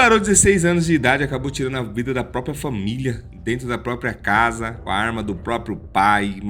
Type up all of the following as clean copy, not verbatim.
garoto de 16 anos de idade acabou tirando a vida da própria família, dentro da própria casa, com a arma do próprio pai,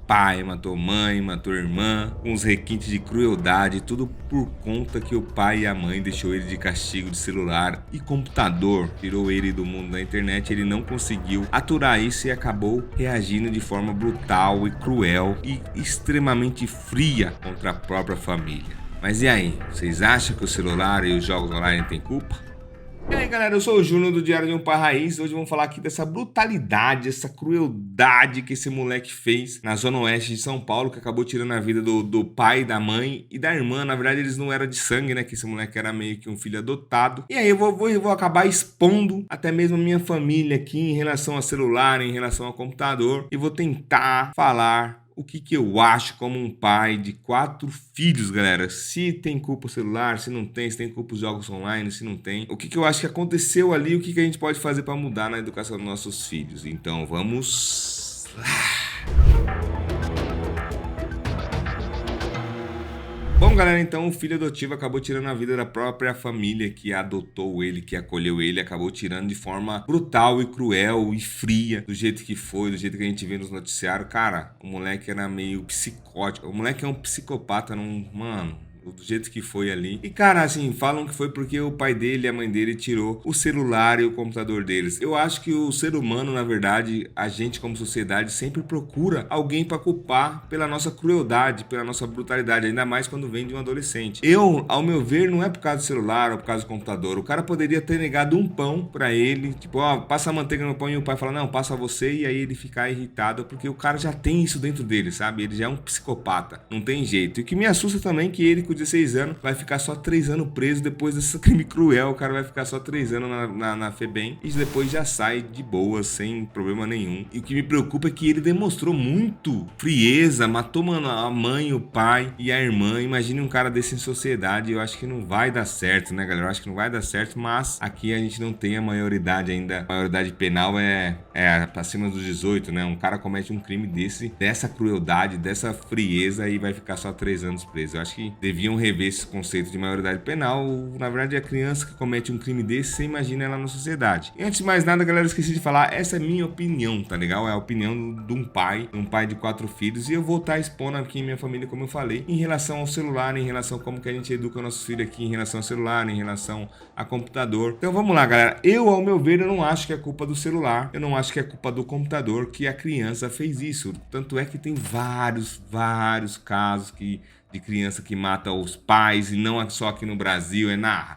pai, matou mãe, matou irmã, com os requintes de crueldade, tudo por conta que o pai e a mãe deixou ele de castigo de celular e computador, tirou ele do mundo da internet. Ele não conseguiu aturar isso e acabou reagindo de forma brutal e cruel e extremamente fria contra a própria família. Mas e aí, vocês acham que o celular e os jogos online têm culpa? E aí galera, eu sou o Júnior do Diário de um Pai Raiz. Hoje vamos falar aqui dessa brutalidade, essa crueldade que esse moleque fez na zona oeste de São Paulo, que acabou tirando a vida do pai, da mãe e da irmã. Na verdade eles não eram de sangue, né, que esse moleque era meio que um filho adotado. E aí eu vou acabar expondo até mesmo a minha família aqui em relação a celular, em relação ao computador, e vou tentar falar o que eu acho como um pai de 4 filhos, galera. Se tem culpa o celular, se não tem, se tem culpa os jogos online, se não tem. O que eu acho que aconteceu ali, o que a gente pode fazer para mudar na educação dos nossos filhos. Então vamos lá. Bom, galera, então o filho adotivo acabou tirando a vida da própria família que adotou ele, que acolheu ele, acabou tirando de forma brutal e cruel e fria, do jeito que foi, do jeito que a gente vê nos noticiários. Cara, o moleque era meio psicótico, o moleque é um psicopata, não, mano, do jeito que foi ali. E cara, assim, falam que foi porque o pai dele e a mãe dele tirou o celular e o computador deles. Eu acho que o ser humano, na verdade, a gente como sociedade sempre procura alguém pra culpar pela nossa crueldade, pela nossa brutalidade, ainda mais quando vem de um adolescente. Ao meu ver, não é por causa do celular ou por causa do computador. O cara poderia ter negado um pão pra ele, tipo, ó, passa a manteiga no pão, e o pai fala, não, passa você, e aí ele ficar irritado, porque o cara já tem isso dentro dele, sabe? Ele já é um psicopata, não tem jeito. E o que me assusta também é que ele, com 16 anos, vai ficar só 3 anos preso depois desse crime cruel. O cara vai ficar só 3 anos na FEBEM e depois já sai de boa, sem problema nenhum. E o que me preocupa é que ele demonstrou muito frieza, matou, mano, a mãe, o pai e a irmã. Imagine um cara desse em sociedade. Eu acho que não vai dar certo, né, galera? Eu acho que não vai dar certo, mas aqui a gente não tem a maioridade ainda. A maioridade penal é acima dos 18, né? Um cara comete um crime dessa crueldade, dessa frieza, e vai ficar só 3 anos preso. Eu acho que deviam rever esse conceito de maioridade penal. Na verdade, a criança que comete um crime desse, você imagina ela na sociedade. E antes de mais nada, galera, eu esqueci de falar, essa é a minha opinião, tá legal? É a opinião de um pai de 4 filhos, e eu vou estar expondo aqui em minha família, como eu falei, em relação ao celular, em relação a como que a gente educa nossos filhos aqui, em relação ao celular, em relação a computador. Então vamos lá, galera. Ao meu ver, eu não acho que é culpa do celular, eu não acho que é culpa do computador que a criança fez isso. Tanto é que tem vários casos de criança que mata os pais, e não é só aqui no Brasil,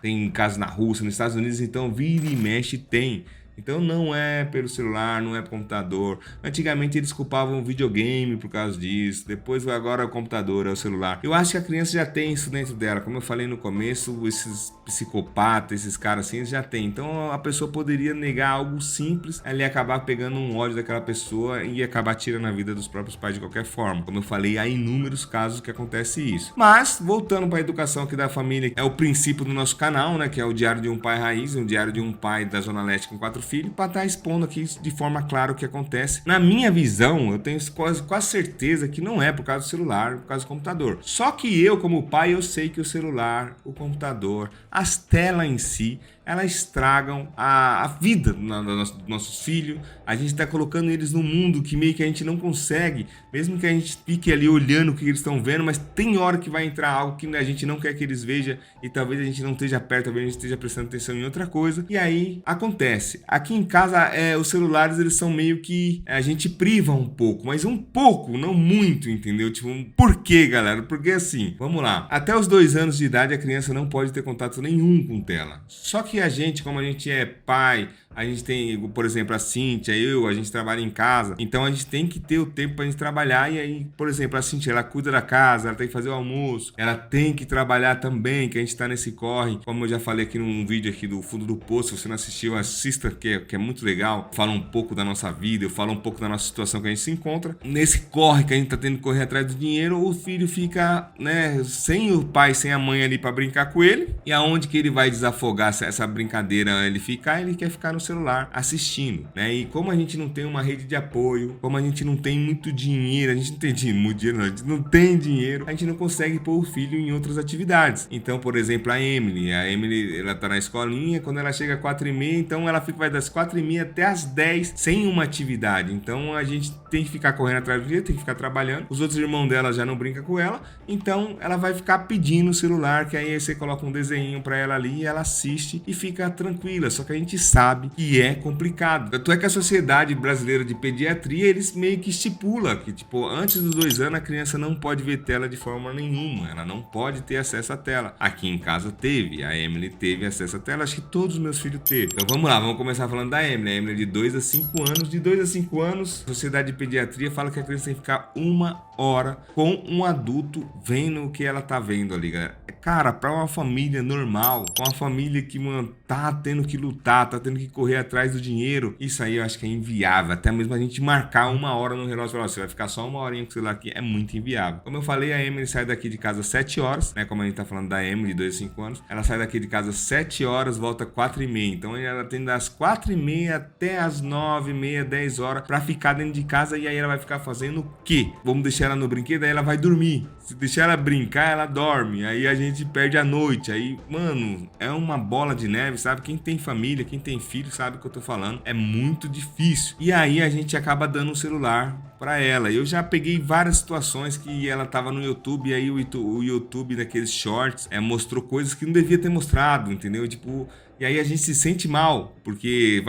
tem casos na Rússia, nos Estados Unidos, então vira e mexe tem. Então não é pelo celular, não é pelo computador. Antigamente eles culpavam o videogame por causa disso, depois agora é o computador, é o celular. Eu acho que a criança já tem isso dentro dela, como eu falei no começo, esses psicopatas, esses caras assim, já tem. Então a pessoa poderia negar algo simples, ela ia acabar pegando um ódio daquela pessoa e ia acabar tirando a vida dos próprios pais de qualquer forma. Como eu falei, há inúmeros casos que acontece isso. Mas, voltando para a educação aqui da família, é o princípio do nosso canal, né, que é o Diário de um Pai Raiz, um diário de um pai da Zona Leste com 4 filhos, para estar expondo aqui de forma clara o que acontece. Na minha visão, eu tenho quase certeza que não é por causa do celular, por causa do computador. Só que eu, como pai, eu sei que o celular, o computador, as telas em si, elas estragam a vida dos nossos filhos. A gente está colocando eles num mundo que meio que a gente não consegue, mesmo que a gente fique ali olhando o que eles estão vendo, mas tem hora que vai entrar algo que a gente não quer que eles vejam, e talvez a gente não esteja perto, talvez a gente esteja prestando atenção em outra coisa, e aí acontece. Aqui em casa, os celulares, eles são meio que, a gente priva um pouco, mas um pouco, não muito, entendeu? Tipo, por quê, galera? Porque assim, vamos lá, até os 2 anos de idade a criança não pode ter contato nenhum com tela. Só que a gente, como a gente é pai, a gente tem, por exemplo, a Cíntia, a gente trabalha em casa, então a gente tem que ter o tempo pra gente trabalhar. E aí, por exemplo, a Cíntia, ela cuida da casa, ela tem que fazer o almoço, ela tem que trabalhar também, que a gente tá nesse corre, como eu já falei aqui num vídeo aqui do Fundo do Poço. Se você não assistiu, assista, que é muito legal. Fala um pouco da nossa vida, eu falo um pouco da nossa situação que a gente se encontra. Nesse corre que a gente tá tendo que correr atrás do dinheiro, o filho fica, né, sem o pai, sem a mãe ali pra brincar com ele. E aonde que ele vai desafogar essa essa brincadeira ele ficar, ele quer ficar no celular assistindo, né? E como a gente não tem uma rede de apoio, como a gente não tem muito dinheiro, a gente não tem muito dinheiro, não, a gente não tem dinheiro, a gente não consegue pôr o filho em outras atividades. Então, por exemplo, a Emily, ela tá na escolinha, quando ela chega às 4h30, então ela vai das 4h30 até às 10 sem uma atividade. Então a gente tem que ficar correndo atrás do dia, tem que ficar trabalhando. Os outros irmãos dela já não brincam com ela, então ela vai ficar pedindo o celular, que aí você coloca um desenho pra ela ali e ela assiste e fica tranquila. Só que a gente sabe que é complicado. Tanto é que a Sociedade Brasileira de Pediatria, eles meio que estipula que, tipo, antes dos 2 anos a criança não pode ver tela de forma nenhuma, ela não pode ter acesso à tela. Aqui em casa teve, a Emily teve acesso à tela, acho que todos os meus filhos teve. Então vamos lá, vamos começar falando da Emily. A Emily é de 2 a 5 anos. De 2 a 5 anos, a Sociedade de Pediatria fala que a criança tem que ficar 1 hora com um adulto vendo o que ela tá vendo ali, galera. Cara, pra uma família normal, com uma família que, mano, tá tendo que lutar, tá tendo que correr atrás do dinheiro, isso aí eu acho que é inviável. Até mesmo a gente marcar 1 hora no relógio e falar, você vai ficar só 1 horinha com o celular aqui, é muito inviável. Como eu falei, a Emily sai daqui de casa às 7 horas, né? Como a gente tá falando da Emily, de 2 a 5 anos, ela sai daqui de casa às 7 horas, volta às 4h30. Então ela tem das 4h30 até as 9h30, 10 horas pra ficar dentro de casa, e aí ela vai ficar fazendo o quê? Vamos deixar ela no brinquedo, aí ela vai dormir. Se deixar ela brincar, ela dorme. Aí a gente perde a noite. Aí, mano, é uma bola de neve, sabe? Quem tem família, quem tem filho, sabe o que eu tô falando. É muito difícil. E aí a gente acaba dando um celular pra ela. Eu já peguei várias situações que ela tava no YouTube, e aí o YouTube daqueles shorts mostrou coisas que não devia ter mostrado, entendeu? Tipo... E aí a gente se sente mal, porque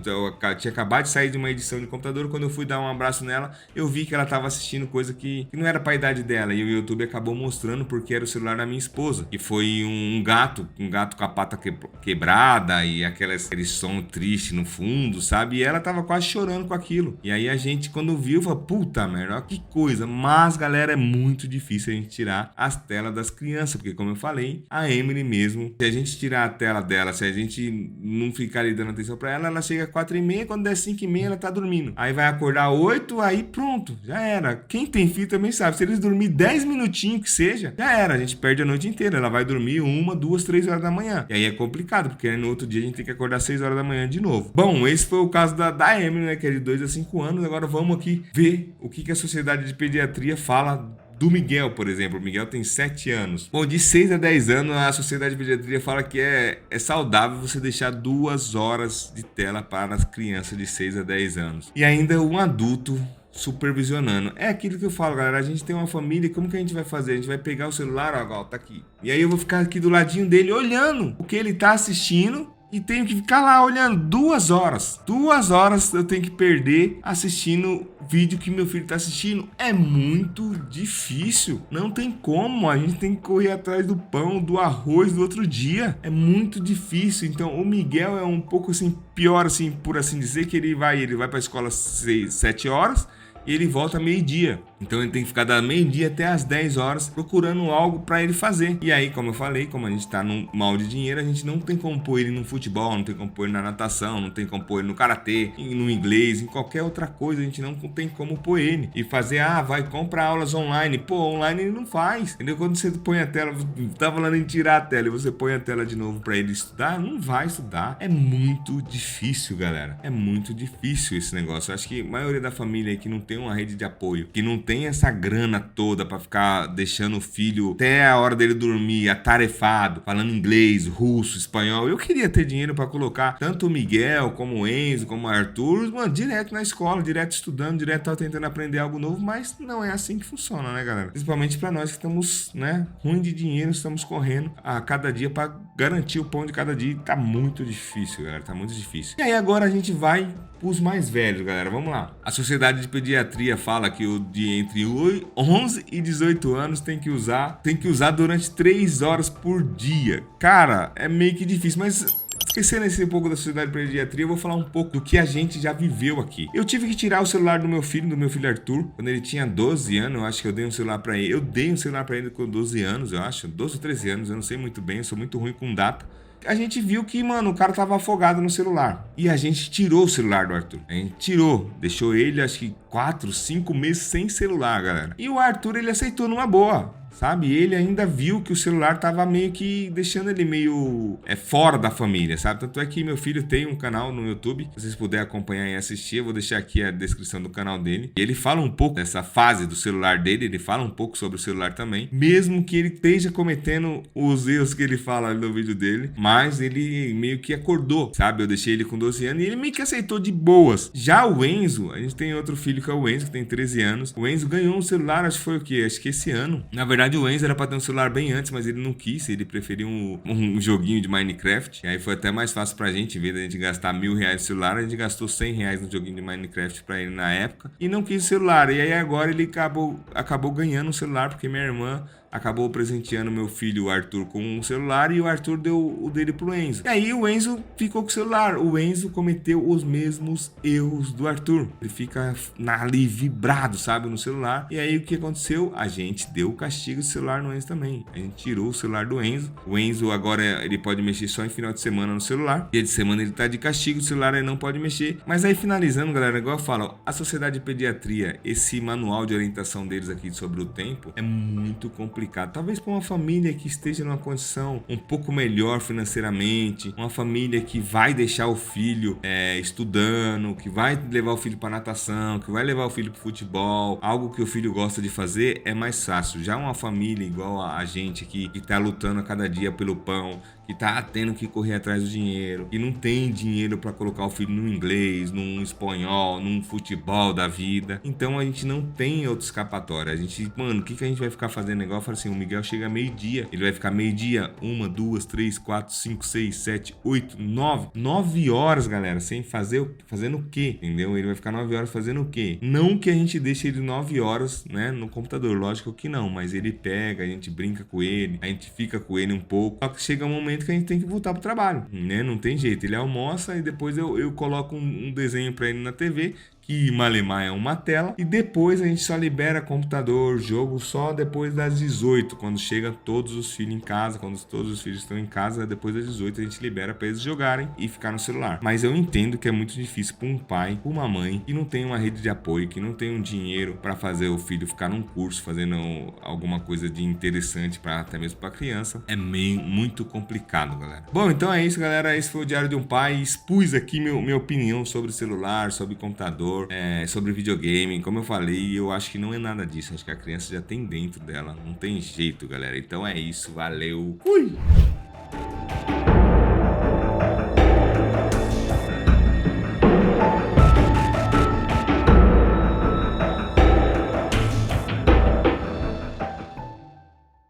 eu tinha acabado de sair de uma edição de computador, quando eu fui dar um abraço nela, eu vi que ela estava assistindo coisa que não era para a idade dela, e o YouTube acabou mostrando porque era o celular da minha esposa, e foi um gato com a pata quebrada e aquele som triste no fundo, sabe? E ela tava quase chorando com aquilo. E aí a gente, quando viu, falou, puta merda, olha que coisa. Mas, galera, é muito difícil a gente tirar as telas das crianças, porque como eu falei, a Emily mesmo, se a gente tirar a tela dela, se a gente não ficar ali dando atenção pra ela, ela chega às 4h30, quando der 5h30 ela tá dormindo. Aí vai acordar 8, aí pronto, já era. Quem tem filho também sabe, se eles dormir 10 minutinhos que seja, já era, a gente perde a noite inteira. Ela vai dormir 1, 2, 3 horas da manhã. E aí é complicado, porque no outro dia a gente tem que acordar 6 horas da manhã de novo. Bom, esse foi o caso da Emily, né, que é de 2 a 5 anos. Agora vamos aqui ver o que a Sociedade de Pediatria fala do Miguel, por exemplo. O Miguel tem 7 anos. Bom, de 6 a 10 anos, a Sociedade de Pediatria fala que é saudável você deixar 2 horas de tela para as crianças de 6 a 10 anos. E ainda um adulto supervisionando. É aquilo que eu falo, galera. A gente tem uma família, como que a gente vai fazer? A gente vai pegar o celular, ó, tá aqui. E aí eu vou ficar aqui do ladinho dele, olhando o que ele tá assistindo. E tenho que ficar lá olhando 2 horas. 2 horas eu tenho que perder assistindo vídeo que meu filho tá assistindo. É muito difícil. Não tem como. A gente tem que correr atrás do pão, do arroz do outro dia. É muito difícil. Então o Miguel é um pouco assim, pior assim, por assim dizer, que ele vai pra escola 6, 7 horas. E ele volta meio-dia. Então ele tem que ficar da meio-dia até as 10 horas procurando algo para ele fazer. E aí, como eu falei, como a gente tá num mal de dinheiro, a gente não tem como pôr ele no futebol, não tem como pôr ele na natação, não tem como pôr ele no karatê, no inglês, em qualquer outra coisa, a gente não tem como pôr ele. E fazer, vai comprar aulas online. Pô, online ele não faz. Entendeu? Quando você põe a tela, tá falando em tirar a tela e você põe a tela de novo para ele estudar, não vai estudar. É muito difícil, galera. É muito difícil esse negócio. Eu acho que a maioria da família aí que não tem uma rede de apoio, que não tem essa grana toda pra ficar deixando o filho até a hora dele dormir, atarefado, falando inglês, russo, espanhol. Eu queria ter dinheiro pra colocar tanto o Miguel, como o Enzo, como o Arthur, mano, direto na escola, direto estudando, direto tentando aprender algo novo, mas não é assim que funciona, né, galera? Principalmente pra nós que estamos, né, ruim de dinheiro, estamos correndo a cada dia pra garantir o pão de cada dia. E tá muito difícil, galera, tá muito difícil. E aí agora a gente vai pros mais velhos, galera, vamos lá. A Sociedade de Pediatria fala que o de entre 11 e 18 anos tem que usar durante 3 horas por dia. Cara, é meio que difícil, mas esquecendo esse pouco da Sociedade de Pediatria, eu vou falar um pouco do que a gente já viveu aqui. Eu tive que tirar o celular do meu filho Arthur, quando ele tinha 12 anos, eu acho que eu dei um celular pra ele. Eu dei um celular pra ele com 12 anos, eu acho, 12 ou 13 anos, eu não sei muito bem, eu sou muito ruim com data. A gente viu que, mano, o cara tava afogado no celular. E a gente tirou o celular do Arthur. A gente tirou. Deixou ele, acho que 4, 5 meses sem celular, galera. E o Arthur, ele aceitou numa boa. sabe? Ele ainda viu que o celular tava meio que deixando ele meio fora da família, sabe? Tanto é que meu filho tem um canal no YouTube, se vocês puderem acompanhar e assistir, eu vou deixar aqui a descrição do canal dele. E ele fala um pouco dessa fase do celular dele, ele fala um pouco sobre o celular também, mesmo que ele esteja cometendo os erros que ele fala no vídeo dele, mas ele meio que acordou, sabe? Eu deixei ele com 12 anos e ele meio que aceitou de boas. Já o Enzo, a gente tem outro filho que é o Enzo, que tem 13 anos. O Enzo ganhou um celular, acho que foi o quê? Acho que esse ano. Na verdade, o Enzo era pra ter um celular bem antes, mas ele não quis, ele preferiu um joguinho de Minecraft. E aí foi até mais fácil pra gente, em vez de a gente gastar R$1.000 no celular, a gente gastou R$100 no joguinho de Minecraft pra ele na época. E não quis o celular. E aí agora ele acabou ganhando um celular, porque minha irmã acabou presenteando meu filho, o Arthur, com um celular e o Arthur deu o dele pro Enzo. E aí o Enzo ficou com o celular. O Enzo cometeu os mesmos erros do Arthur. Ele fica ali vibrado, sabe, no celular. E aí o que aconteceu? A gente deu o castigo do celular no Enzo também. A gente tirou o celular do Enzo. O Enzo agora ele pode mexer só em final de semana no celular. Dia de semana ele tá de castigo, o celular ele não pode mexer. Mas aí finalizando, galera, igual eu falo, a Sociedade de Pediatria, esse manual de orientação deles aqui sobre o tempo é muito complicado. Talvez para uma família que esteja numa condição um pouco melhor financeiramente, uma família que vai deixar o filho estudando, que vai levar o filho para natação, que vai levar o filho para futebol, algo que o filho gosta de fazer, é mais fácil. Já uma família igual a gente aqui, que tá lutando a cada dia pelo pão, que tá tendo que correr atrás do dinheiro, e não tem dinheiro para colocar o filho no inglês, num espanhol, num futebol da vida. Então a gente não tem outra escapatória. A gente, mano, o que a gente vai ficar fazendo? Igual eu falo assim, o Miguel chega meio-dia, ele vai ficar meio-dia, 1, 2, 3, 4, 5, 6, 7, 8, 9 horas, galera, sem fazendo o quê? Entendeu? Ele vai ficar 9 horas fazendo o quê? Não que a gente deixe ele 9 horas, né, no computador, lógico que não, mas ele pega, a gente brinca com ele, a gente fica com ele um pouco, só que chega um momento que a gente tem que voltar pro trabalho, né? Não tem jeito. Ele almoça e depois eu coloco um desenho pra ele na TV, que malemar é uma tela, e depois a gente só libera computador, jogo só depois das 18, quando chegam todos os filhos em casa, quando todos os filhos estão em casa, depois das 18 a gente libera para eles jogarem e ficar no celular. Mas eu entendo que é muito difícil para um pai, para uma mãe que não tem uma rede de apoio, que não tem um dinheiro para fazer o filho ficar num curso, fazendo alguma coisa de interessante para até mesmo para criança. É meio muito complicado, galera. Bom, então é isso, galera. Esse foi o Diário de um Pai. Expus aqui minha opinião sobre celular, sobre computador, sobre videogame. Como eu falei, eu acho que não é nada disso. Acho que a criança já tem dentro dela. Não tem jeito, galera. Então é isso. Valeu. Fui!